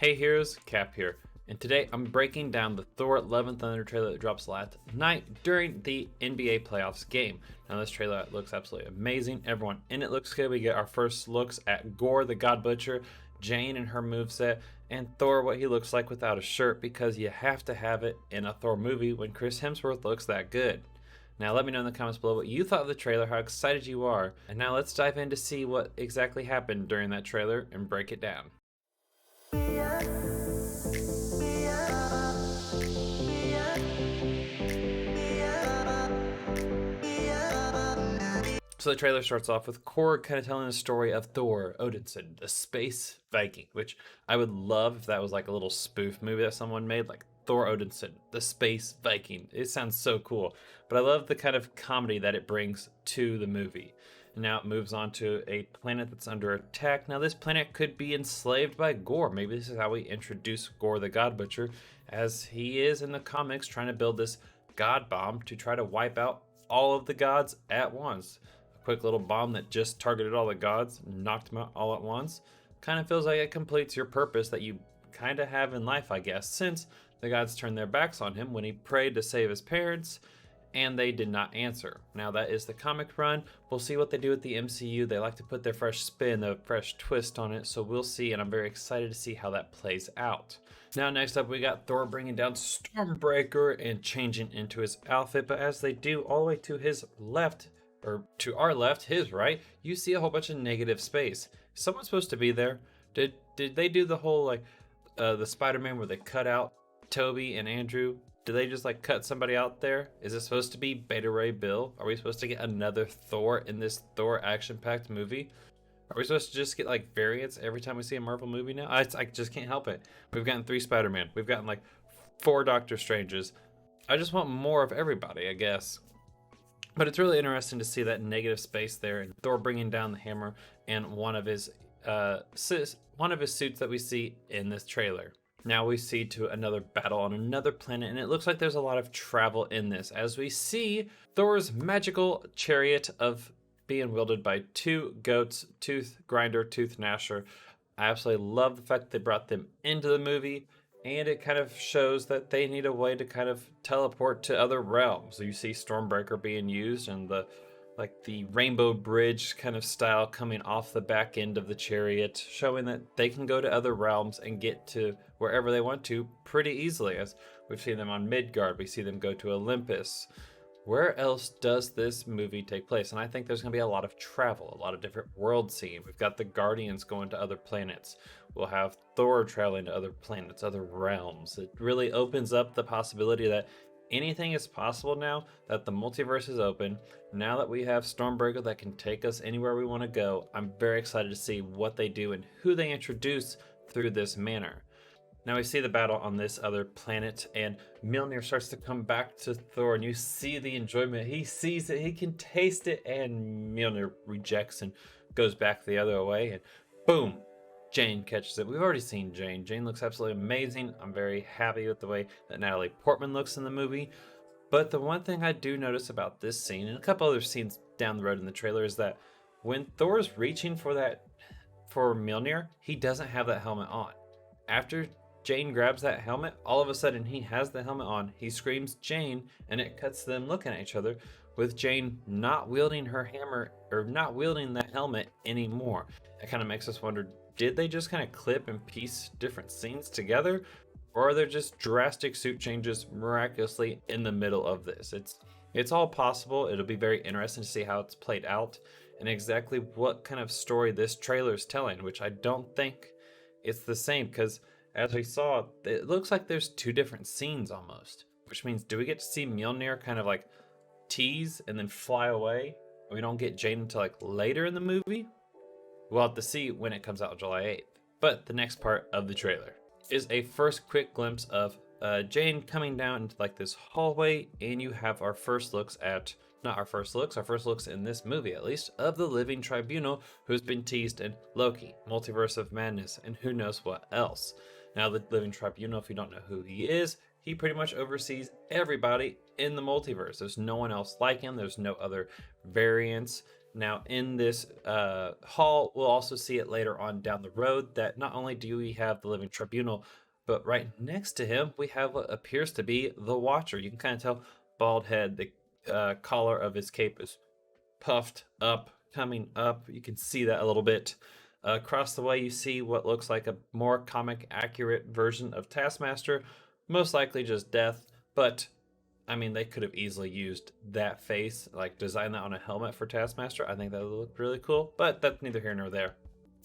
Hey heroes, Cap here, and today I'm breaking down the Thor Love and Thunder trailer that drops last night during the NBA playoffs game. Now this trailer looks absolutely amazing, everyone in it looks good. We get our first looks at Gorr the God Butcher, Jane and her moveset, and Thor what he looks like without a shirt, because you have to have it in a Thor movie when Chris Hemsworth looks that good. Now let me know in the comments below what you thought of the trailer, how excited you are, and now let's dive in to see what exactly happened during that trailer and break it down. So the trailer starts off with Gorr kind of telling the story of Thor Odinson, the space Viking, which I would love if that was like a little spoof movie that someone made, like Thor Odinson, the space Viking. It sounds so cool, but I love the kind of comedy that it brings to the movie. And now it moves on to a planet that's under attack. Now this planet could be enslaved by Gorr. Maybe this is how we introduce Gorr the God Butcher, as he is in the comics trying to build this god bomb to try to wipe out all of the gods at once. Quick little bomb that just targeted all the gods, knocked them out all at once. Kind of feels like it completes your purpose that you kind of have in life, I guess, since the gods turned their backs on him when he prayed to save his parents, and they did not answer. Now that is the comic run. We'll see what they do with the MCU. They like to put their fresh spin, their fresh twist on it, so we'll see, and I'm very excited to see how that plays out. Now next up we got Thor bringing down Stormbreaker and changing into his outfit, but as they do, all the way to his left, or to our left, his right, you see a whole bunch of negative space. Is someone supposed to be there? Did they do the whole like the Spider-Man where they cut out Toby and Andrew? Did they just like cut somebody out there? Is it supposed to be Beta Ray Bill? Are we supposed to get another Thor in this Thor action-packed movie? Are we supposed to just get like variants every time we see a Marvel movie now? I just can't help it. We've gotten 3 Spider-Man. We've gotten like 4 Doctor Stranges. I just want more of everybody, I guess. But it's really interesting to see that negative space there, and Thor bringing down the hammer and one of his suits that we see in this trailer. Now we see to another battle on another planet, and it looks like there's a lot of travel in this, as we see Thor's magical chariot of being wielded by 2 goats, Tooth Grinder, Tooth Gnasher. I absolutely love the fact that they brought them into the movie, and it kind of shows that they need a way to kind of teleport to other realms. So you see Stormbreaker being used, and the Rainbow Bridge kind of style coming off the back end of the chariot, showing that they can go to other realms and get to wherever they want to pretty easily. As we've seen them on Midgard, we see them go to Olympus. Where else does this movie take place? And I think there's going to be a lot of travel, a lot of different world scenes. We've got the Guardians going to other planets. We'll have Thor traveling to other planets, other realms. It really opens up the possibility that anything is possible now that the multiverse is open. Now that we have Stormbreaker that can take us anywhere we want to go, I'm very excited to see what they do and who they introduce through this manner. Now we see the battle on this other planet, and Mjolnir starts to come back to Thor, and you see the enjoyment. He sees it, he can taste it, and Mjolnir rejects and goes back the other way, and boom, Jane catches it. We've already seen Jane. Jane looks absolutely amazing. I'm very happy with the way that Natalie Portman looks in the movie. But the one thing I do notice about this scene, and a couple other scenes down the road in the trailer, is that when Thor's reaching for Mjolnir, he doesn't have that helmet on. After Jane grabs that helmet, all of a sudden he has the helmet on. He screams Jane, and it cuts them looking at each other, with Jane not wielding her hammer, or not wielding that helmet anymore. It kind of makes us wonder, did they just kind of clip and piece different scenes together? Or are there just drastic suit changes miraculously in the middle of this? It's all possible. It'll be very interesting to see how it's played out and exactly what kind of story this trailer is telling, which I don't think it's the same, because as we saw, it looks like there's 2 different scenes almost, which means, do we get to see Mjolnir kind of like tease and then fly away? We don't get Jane until like later in the movie? We'll have to see when it comes out July 8th. But the next part of the trailer is a first quick glimpse of Jane coming down into like this hallway, and you have our first looks at, not our first looks in this movie at least, of the Living Tribunal, who's been teased in Loki, Multiverse of Madness, and who knows what else. Now the Living Tribunal, if you don't know who he is, he pretty much oversees everybody in the multiverse. There's no one else like him. There's no other variants. Now, in this hall, we'll also see it later on down the road that not only do we have the Living Tribunal, but right next to him, we have what appears to be the Watcher. You can kind of tell bald head, the collar of his cape is puffed up, coming up. You can see that a little bit. Across the way, you see what looks like a more comic accurate version of Taskmaster, most likely just death, but I mean, they could have easily used that face, like design that on a helmet for Taskmaster. I think that would look really cool, but that's neither here nor there.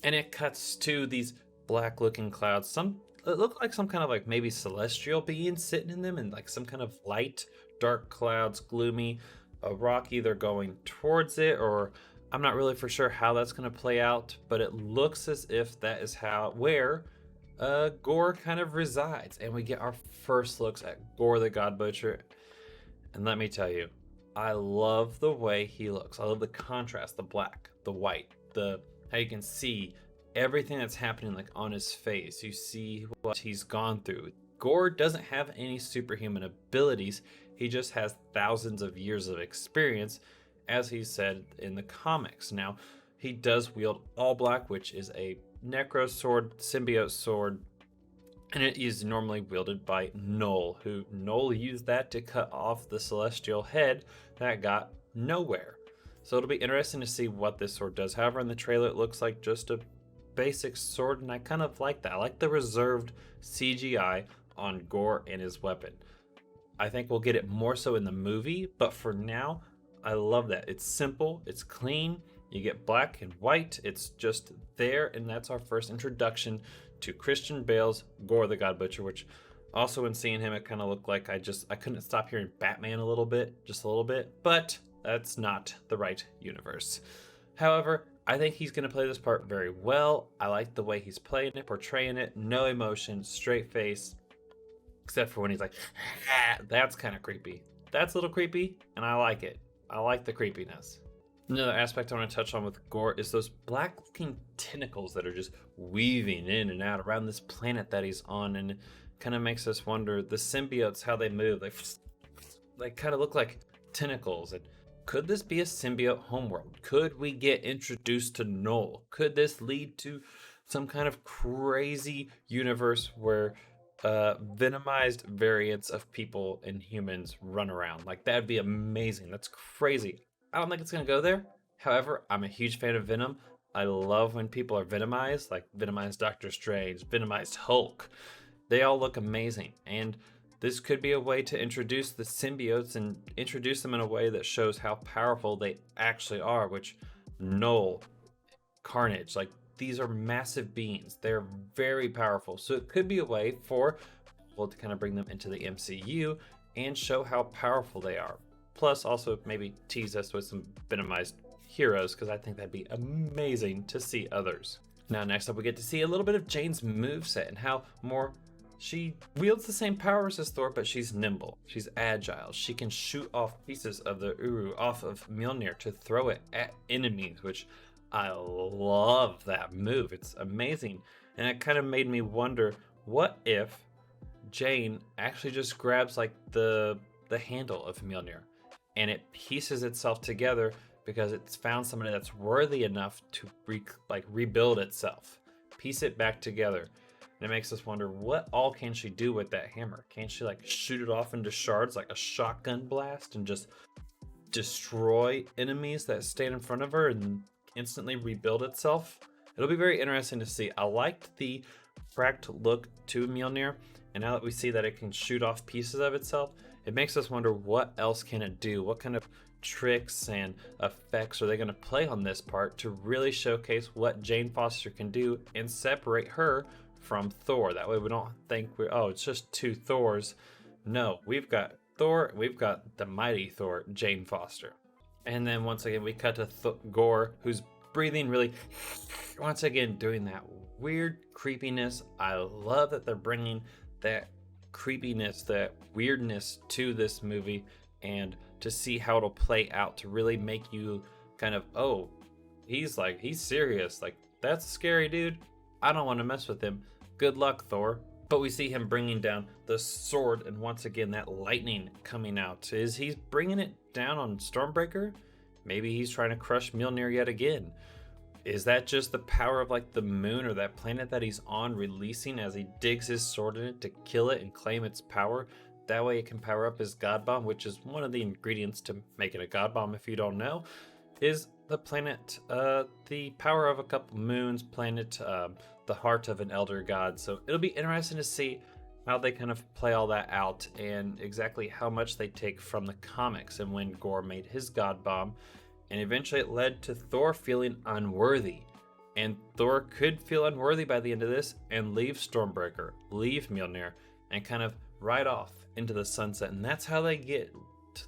And it cuts to these black looking clouds. Some it look like some kind of like maybe celestial being sitting in them, and like some kind of light, dark clouds, gloomy, a rock either going towards it, or I'm not really for sure how that's going to play out, but it looks as if that is where Gorr kind of resides. And we get our first looks at Gorr the God Butcher. And let me tell you, I love the way he looks. I love the contrast, the black, the white, the how you can see everything that's happening like on his face. You see what he's gone through. Gorr doesn't have any superhuman abilities. He just has thousands of years of experience, as he said in the comics. Now, he does wield All Black, which is a necro sword, symbiote sword, and it is normally wielded by Null, who Null used that to cut off the celestial head that got nowhere. So it'll be interesting to see what this sword does. However, in the trailer, it looks like just a basic sword, and I kind of like that. I like the reserved CGI on Gorr and his weapon. I think we'll get it more so in the movie, but for now, I love that. It's simple, it's clean, you get black and white, it's just there, and that's our first introduction to Christian Bale's Gorr the God Butcher, which also when seeing him, it kind of looked like I couldn't stop hearing Batman a little bit, just a little bit, but that's not the right universe. However, I think he's going to play this part very well. I like the way he's playing it, portraying it, no emotion, straight face, except for when he's like, ah, that's kind of creepy. That's a little creepy, and I like it. I like the creepiness. Another aspect I want to touch on with Gorr is those black looking tentacles that are just weaving in and out around this planet that he's on, and it kind of makes us wonder the symbiotes, how they move. They kind of look like tentacles. And could this be a symbiote homeworld? Could we get introduced to Null? Could this lead to some kind of crazy universe where venomized variants of people and humans run around? Like, that'd be amazing. That's crazy. I don't think it's gonna go there. However, I'm a huge fan of Venom. I love when people are venomized, like venomized Doctor Strange, venomized Hulk. They all look amazing, and this could be a way to introduce the symbiotes and introduce them in a way that shows how powerful they actually are, which Null, Carnage, like, these are massive beings. They're very powerful. So it could be a way for people to kind of bring them into the MCU and show how powerful they are. Plus, also maybe tease us with some venomized heroes, because I think that'd be amazing to see others. Now, next up, we get to see a little bit of Jane's moveset and how she wields the same powers as Thor, but she's nimble. She's agile. She can shoot off pieces of the Uru off of Mjolnir to throw it at enemies, which I love that move. It's amazing. And it kind of made me wonder, what if Jane actually just grabs like the handle of Mjolnir and it pieces itself together because it's found somebody that's worthy enough to rebuild itself, piece it back together. And it makes us wonder, what all can she do with that hammer? Can she like shoot it off into shards like a shotgun blast and just destroy enemies that stand in front of her and instantly rebuild itself? It'll be very interesting to see. I liked the cracked look to Mjolnir, and now that we see that it can shoot off pieces of itself, it makes us wonder, what else can it do? What kind of tricks and effects are they going to play on this part to really showcase what Jane Foster can do and separate her from Thor? That way we don't think it's just two Thors. No, we've got Thor, we've got the mighty Thor, Jane Foster. And then once again, we cut to Gorr, who's breathing really, once again, doing that weird creepiness. I love that they're bringing that creepiness, that weirdness to this movie, and to see how it'll play out to really make you kind of, oh, he's serious. Like, that's a scary dude. I don't want to mess with him. Good luck, Thor. But we see him bringing down the sword, and once again, that lightning coming out. He's bringing it down on Stormbreaker? Maybe he's trying to crush Mjolnir yet again. Is that just the power of like the moon or that planet that he's on releasing as he digs his sword in it to kill it and claim its power? That way it can power up his god bomb, which is one of the ingredients to making a god bomb, if you don't know. Is the planet the power of a couple moons, planet the heart of an elder god. So it'll be interesting to see how they kind of play all that out and exactly how much they take from the comics and when Gorr made his god bomb. And eventually it led to Thor feeling unworthy. And Thor could feel unworthy by the end of this and leave Stormbreaker, leave Mjolnir, and kind of ride off into the sunset. And that's how they get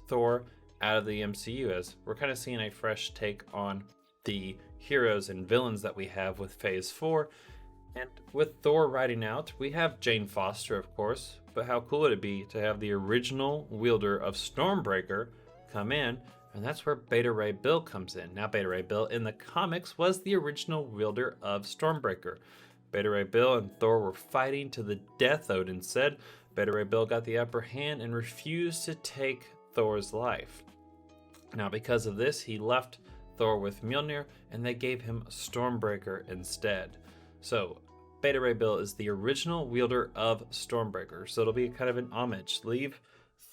Thor out of the MCU, as we're kind of seeing a fresh take on the heroes and villains that we have with Phase 4. And with Thor riding out, we have Jane Foster, of course, but how cool would it be to have the original wielder of Stormbreaker come in? And that's where Beta Ray Bill comes in. Now, Beta Ray Bill in the comics was the original wielder of Stormbreaker. Beta Ray Bill and Thor were fighting to the death, Odin said. Beta Ray Bill got the upper hand and refused to take Thor's life. Now, because of this, he left Thor with Mjolnir, and they gave him Stormbreaker instead. So, Beta Ray Bill is the original wielder of Stormbreaker. So it'll be kind of an homage. Leave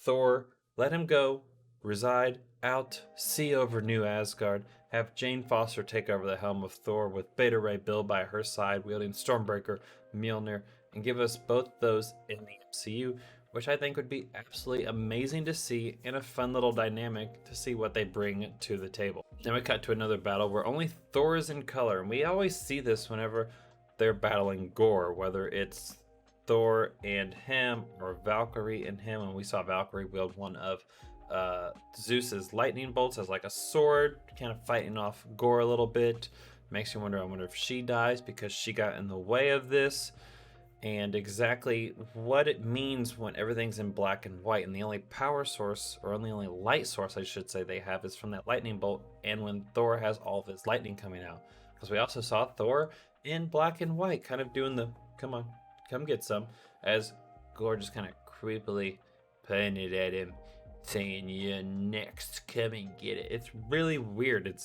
Thor, let him go, reside out, see over New Asgard, have Jane Foster take over the helm of Thor with Beta Ray Bill by her side, wielding Stormbreaker, Mjolnir, and give us both those in the MCU, which I think would be absolutely amazing to see and a fun little dynamic to see what they bring to the table. Then we cut to another battle where only Thor is in color, and we always see this whenever they're battling Gorr, whether it's Thor and him or Valkyrie and him, and we saw Valkyrie wield one of Zeus's lightning bolts as like a sword, kind of fighting off Gorr a little bit. Makes you wonder, I wonder if she dies because she got in the way of this, and exactly what it means when everything's in black and white, and the only power source, or only light source I should say they have, is from that lightning bolt, and when Thor has all of his lightning coming out. Because we also saw Thor in black and white, kind of doing the, come on, come get some, as Gorr just kind of creepily pointed at him, saying, "You're next, come and get it." It's really weird.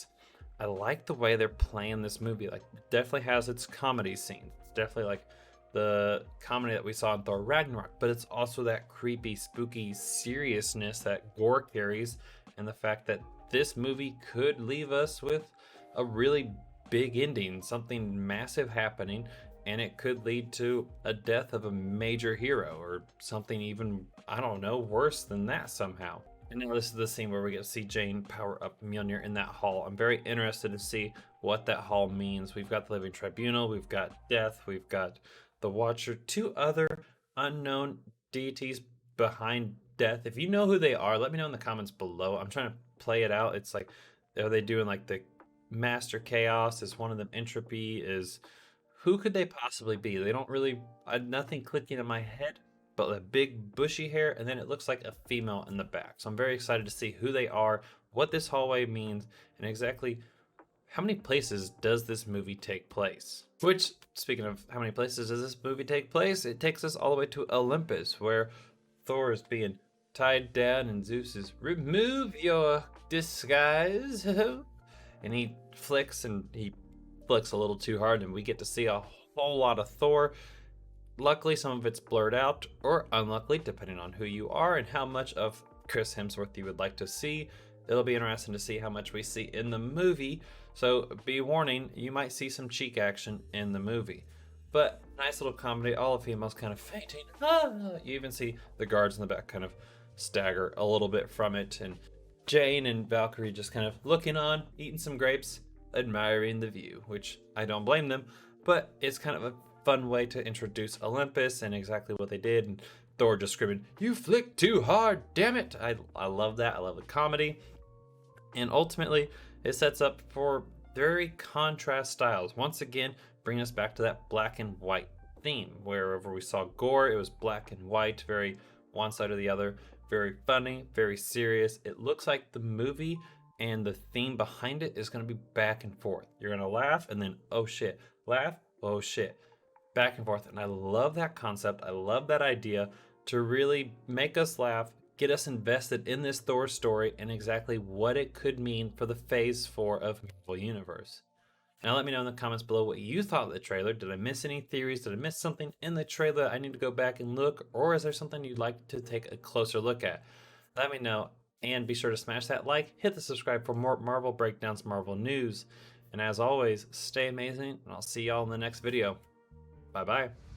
I like the way they're playing this movie. Like, it definitely has its comedy scenes. It's definitely like the comedy that we saw in Thor Ragnarok, but it's also that creepy, spooky seriousness that Gorr carries, and the fact that this movie could leave us with a really big ending, something massive happening, and it could lead to a death of a major hero or something even, I don't know, worse than that somehow. And now this is the scene where we get to see Jane power up Mjolnir in that hall. I'm very interested to see what that hall means. We've got the Living Tribunal, we've got Death, we've got the Watcher, two other unknown deities behind Death. If you know who they are, let me know in the comments below. I'm trying to play it out. It's like, are they doing like the Master Chaos? Is one of them Entropy? Is who could they possibly be? They don't really, nothing clicking in my head, but a big bushy hair, and then it looks like a female in the back. So I'm very excited to see who they are, what this hallway means, and exactly how many places does this movie take place? Which, speaking of how many places does this movie take place, it takes us all the way to Olympus, where Thor is being tied down and Zeus is, "Remove your disguise." And he flicks a little too hard, and we get to see a whole lot of Thor. Luckily, some of it's blurred out, or unluckily, depending on who you are and how much of Chris Hemsworth you would like to see. It'll be interesting to see how much we see in the movie, so be warning, you might see some cheek action in the movie. But nice little comedy, all the females kind of fainting. You even see the guards in the back kind of stagger a little bit from it, and Jane and Valkyrie just kind of looking on, eating some grapes, admiring the view, which I don't blame them, but it's kind of a fun way to introduce Olympus and exactly what they did. And Thor just screaming, "You flicked too hard, damn it." I love that. I love the comedy. And ultimately, it sets up for very contrast styles. Once again, bringing us back to that black and white theme. Wherever we saw Gorr, it was black and white, very one side or the other, very funny, very serious. It looks like the movie and the theme behind it is going to be back and forth. You're going to laugh and then, oh shit, laugh, oh shit, back and forth. And I love that concept. I love that idea to really make us laugh, get us invested in this Thor story and exactly what it could mean for the Phase 4 of Marvel Universe. Now let me know in the comments below what you thought of the trailer. Did I miss any theories? Did I miss something in the trailer I need to go back and look? Or is there something you'd like to take a closer look at? Let me know, and be sure to smash that like, hit the subscribe for more Marvel breakdowns, Marvel news. And as always, stay amazing, and I'll see y'all in the next video. Bye bye.